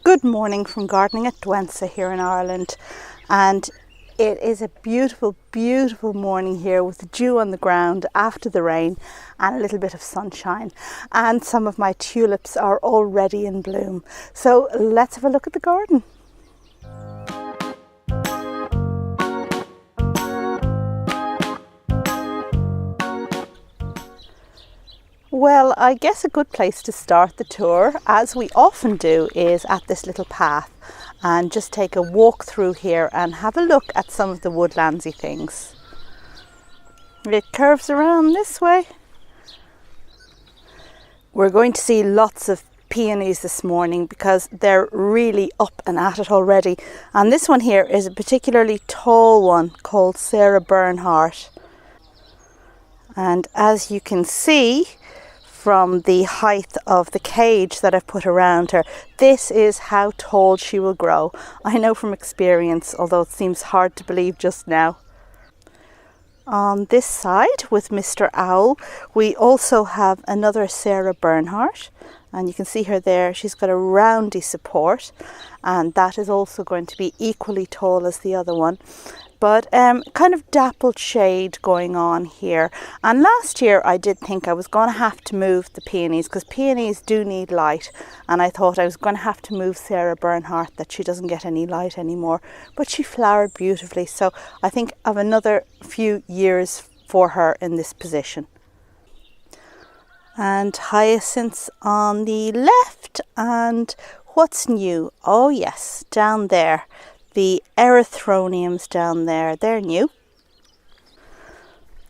Good morning from gardening at Guernsey here in Ireland, and it is a beautiful, beautiful morning here with the dew on the ground after the rain and a little bit of sunshine, and some of my tulips are already in bloom. So let's have a look at the garden. Well, I guess a good place to start the tour, as we often do, is at this little path and just take a walk through here and have a look at some of the woodlandsy things. It curves around this way. We're going to see lots of peonies this morning because they're really up and at it already. And this one here is a particularly tall one called Sarah Bernhardt. And as you can see, from the height of the cage that I've put around her, this is how tall she will grow. I know from experience, although it seems hard to believe just now. On this side with Mr. Owl, we also have another Sarah Bernhardt, and you can see her there. She's got a roundy support, and that is also going to be equally tall as the other one. But kind of dappled shade going on here. And last year I did think I was going to have to move the peonies, because peonies do need light, and I thought I was going to have to move Sarah Bernhardt, that she doesn't get any light anymore. But she flowered beautifully, so I think I've another few years for her in this position. And hyacinths on the left, and what's new? Oh yes, down there. The Erythroniums down there, they're new.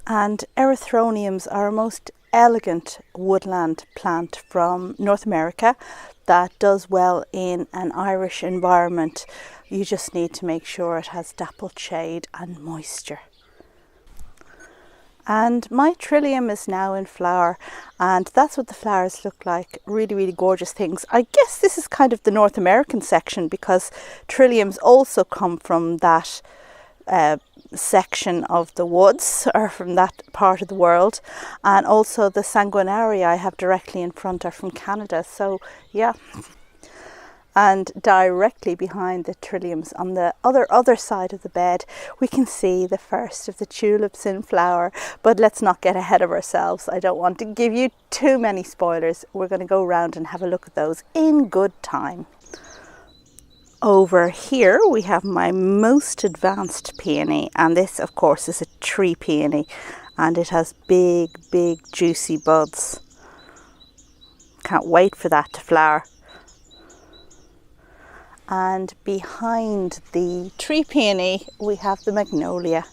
And Erythroniums are a most elegant woodland plant from North America that does well in an Irish environment. You just need to make sure it has dappled shade and moisture. And my Trillium is now in flower, and that's what the flowers look like. Really, really gorgeous things. I guess this is kind of the North American section, because Trilliums also come from that section of the woods, or from that part of the world. And also the sanguinaria I have directly in front are from Canada. So yeah. And directly behind the Trilliums, on the other side of the bed, we can see the first of the tulips in flower. But let's not get ahead of ourselves. I don't want to give you too many spoilers. We're going to go around and have a look at those in good time. Over here we have my most advanced peony, and this of course is a tree peony, and it has big, big juicy buds. Can't wait for that to flower. And behind the tree peony we have the Magnolia.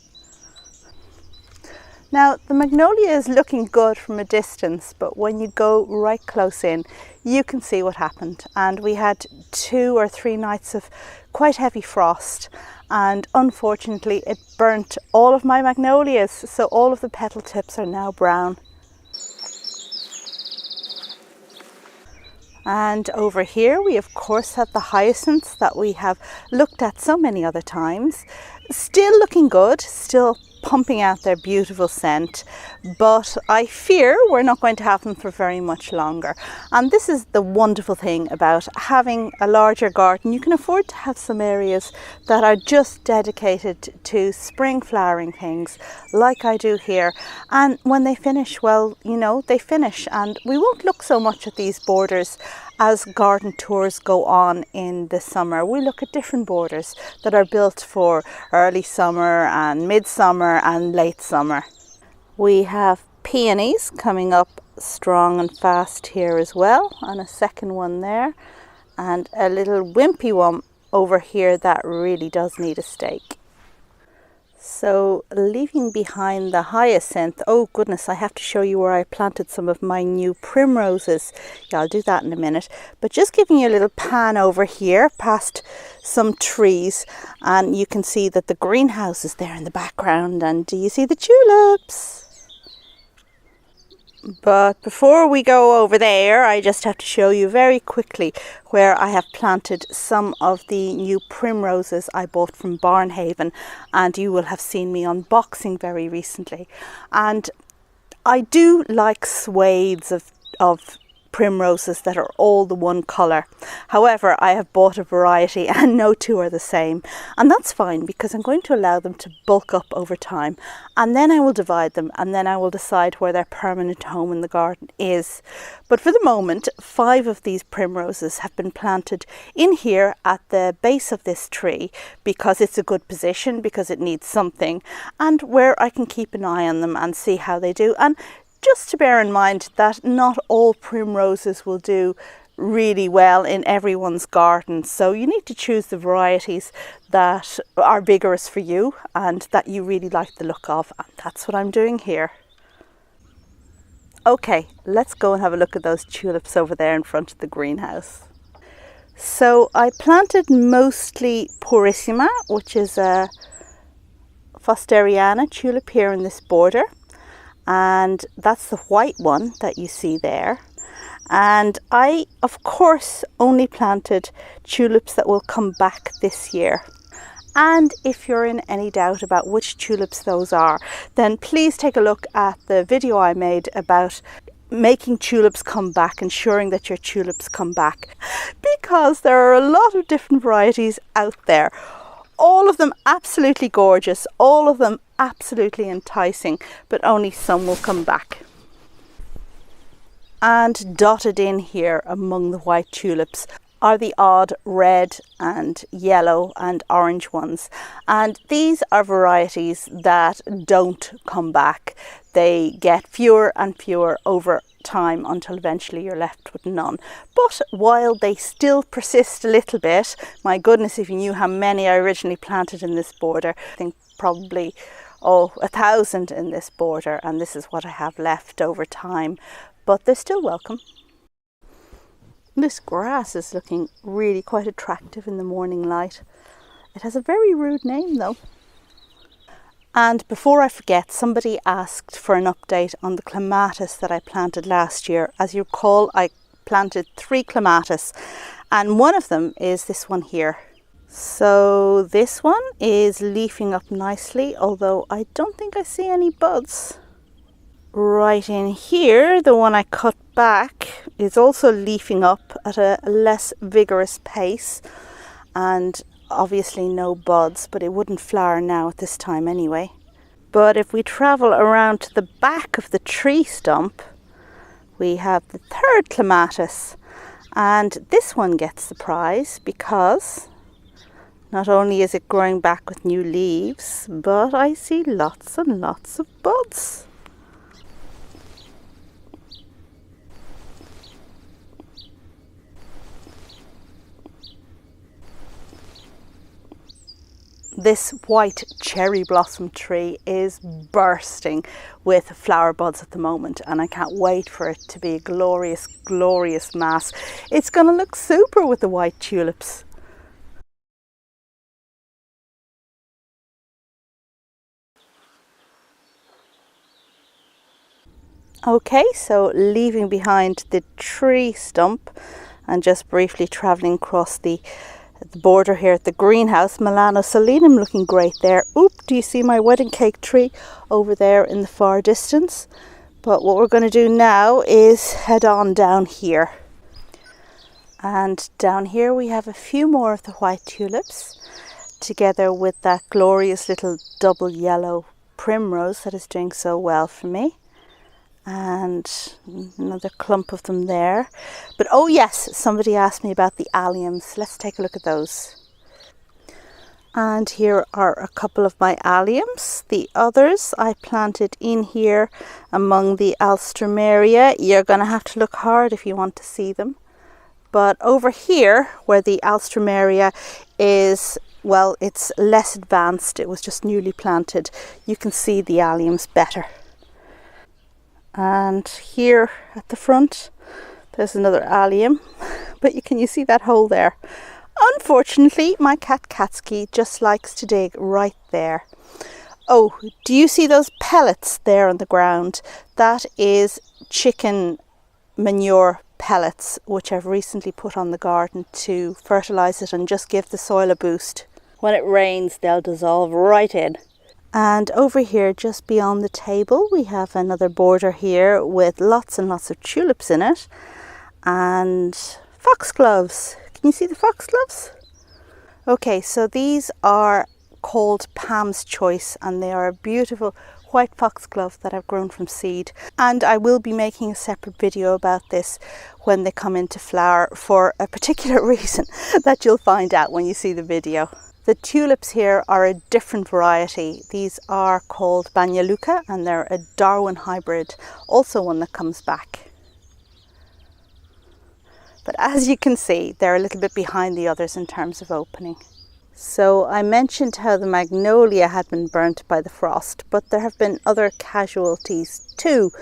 Now the Magnolia is looking good from a distance, but when you go right close in you can see what happened. And we had 2 or 3 nights of quite heavy frost, and unfortunately it burnt all of my magnolias, so all of the petal tips are now brown. And over here we of course have the hyacinths that we have looked at so many other times. Still looking good, still pumping out their beautiful scent, but I fear we're not going to have them for very much longer. And this is the wonderful thing about having a larger garden. You can afford to have some areas that are just dedicated to spring flowering things, like I do here. And when they finish, well, you know, they finish, and we won't look so much at these borders as garden tours go on in the summer. We look at different borders that are built for early summer and midsummer and late summer. We have peonies coming up strong and fast here as well, and a second one there, and a little wimpy one over here that really does need a stake. So leaving behind the hyacinth, oh goodness, I have to show you where I planted some of my new primroses. Yeah, I'll do that in a minute. But just giving you a little pan over here past some trees, and you can see that the greenhouse is there in the background. And do you see the tulips? But before we go over there, I just have to show you very quickly where I have planted some of the new primroses I bought from Barnhaven, and you will have seen me unboxing very recently. And I do like swathes of primroses that are all the one colour. However, I have bought a variety and no two are the same, and that's fine because I'm going to allow them to bulk up over time, and then I will divide them, and then I will decide where their permanent home in the garden is. But for the moment, 5 of these primroses have been planted in here at the base of this tree because it's a good position, because it needs something, and where I can keep an eye on them and see how they do. And just to bear in mind that not all primroses will do really well in everyone's garden, so you need to choose the varieties that are vigorous for you and that you really like the look of, and that's what I'm doing here. Okay, let's go and have a look at those tulips over there in front of the greenhouse. So I planted mostly Purissima, which is a Fosteriana tulip here in this border. And that's the white one that you see there. And I, of course, only planted tulips that will come back this year. And if you're in any doubt about which tulips those are, then please take a look at the video I made about making tulips come back, ensuring that your tulips come back, because there are a lot of different varieties out there. All of them absolutely gorgeous, all of them absolutely enticing, but only some will come back. And dotted in here among the white tulips are the odd red and yellow and orange ones. And these are varieties that don't come back. They get fewer and fewer over time until eventually you're left with none. But while they still persist a little bit, my goodness, if you knew how many I originally planted in this border, I think probably 1,000 in this border, and this is what I have left over time, but they're still welcome. This grass is looking really quite attractive in the morning light. It has a very rude name though. And before I forget, somebody asked for an update on the Clematis that I planted last year. As you recall, I planted 3 Clematis, and one of them is this one here. So this one is leafing up nicely, although I don't think I see any buds. Right in here, the one I cut back is also leafing up at a less vigorous pace, and obviously no buds, but it wouldn't flower now at this time anyway. But if we travel around to the back of the tree stump, we have the 3rd Clematis, and this one gets the prize because not only is it growing back with new leaves, but I see lots and lots of buds. This white cherry blossom tree is bursting with flower buds at the moment, and I can't wait for it to be a glorious, glorious mass. It's going to look super with the white tulips. Okay, so leaving behind the tree stump and just briefly travelling across the border here at the greenhouse, Melanosolenum looking great there. Oop, do you see my wedding cake tree over there in the far distance? But what we're going to do now is head on down here. And down here we have a few more of the white tulips, together with that glorious little double yellow primrose that is doing so well for me. And another clump of them there. But oh yes, somebody asked me about the alliums. Let's take a look at those. And here are a couple of my alliums. The others I planted in here among the alstroemeria. You're going to have to look hard if you want to see them. But over here, where the alstroemeria is, well, it's less advanced, it was just newly planted, you can see the alliums better. And here at the front, there's another allium, but you see that hole there? Unfortunately, my cat Katsuki just likes to dig right there. Oh, do you see those pellets there on the ground? That is chicken manure pellets, which I've recently put on the garden to fertilise it and just give the soil a boost. When it rains, they'll dissolve right in. And over here, just beyond the table, we have another border here with lots and lots of tulips in it. and foxgloves. Can you see the foxgloves? Okay, so these are called Pam's Choice, and they are a beautiful white foxglove that I've grown from seed, and I will be making a separate video about this when they come into flower for a particular reason that you'll find out when you see the video. The tulips here are a different variety. These are called Bagnaluca, and they're a Darwin hybrid, also one that comes back. But as you can see, they're a little bit behind the others in terms of opening. So I mentioned how the Magnolia had been burnt by the frost, but there have been other casualties too.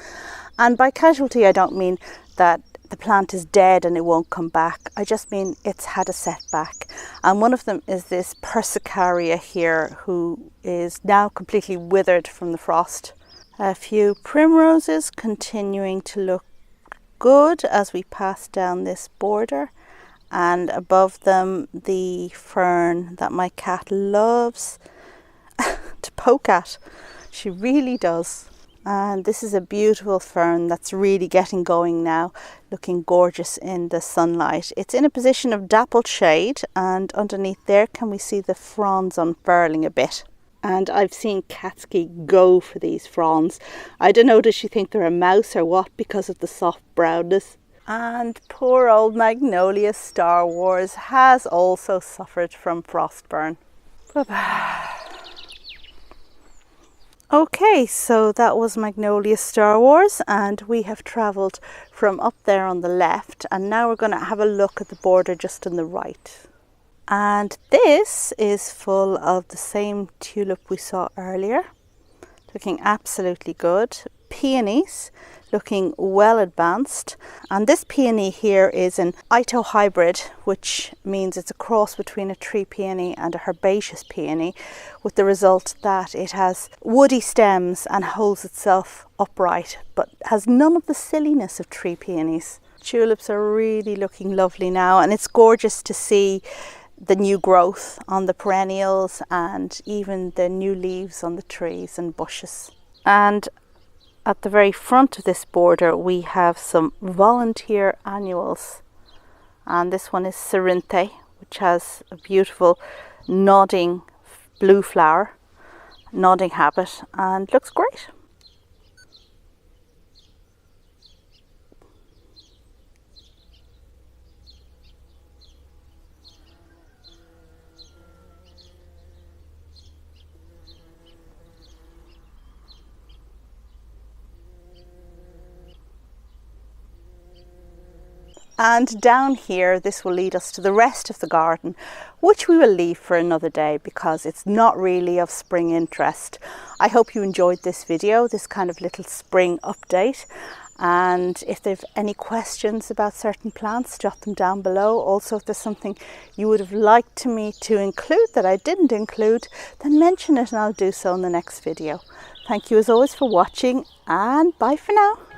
And by casualty, I don't mean that the plant is dead and it won't come back. I just mean it's had a setback. And one of them is this Persicaria here, who is now completely withered from the frost. A few primroses continuing to look good as we pass down this border. And above them, the fern that my cat loves to poke at. She really does. And this is a beautiful fern that's really getting going now, looking gorgeous in the sunlight. It's in a position of dappled shade, and underneath there can we see the fronds unfurling a bit. And I've seen Katsuki go for these fronds. I don't know, does she think they're a mouse or what, because of the soft brownness? And poor old Magnolia Star Wars has also suffered from frostburn. Okay, so that was Magnolia Star Wars, and we have travelled from up there on the left, and now we're going to have a look at the border just on the right. And this is full of the same tulip we saw earlier, looking absolutely good. Peonies, looking well advanced, and this peony here is an Ito hybrid, which means it's a cross between a tree peony and a herbaceous peony, with the result that it has woody stems and holds itself upright, but has none of the silliness of tree peonies. Tulips are really looking lovely now, and it's gorgeous to see the new growth on the perennials and even the new leaves on the trees and bushes. And at the very front of this border we have some volunteer annuals, and this one is Cerinthe, which has a beautiful nodding blue flower, nodding habit, and looks great. And down here, this will lead us to the rest of the garden, which we will leave for another day because it's not really of spring interest. I hope you enjoyed this video, this kind of little spring update. And if there's any questions about certain plants, jot them down below. Also, if there's something you would have liked me to include that I didn't include, then mention it and I'll do so in the next video. Thank you as always for watching, and bye for now.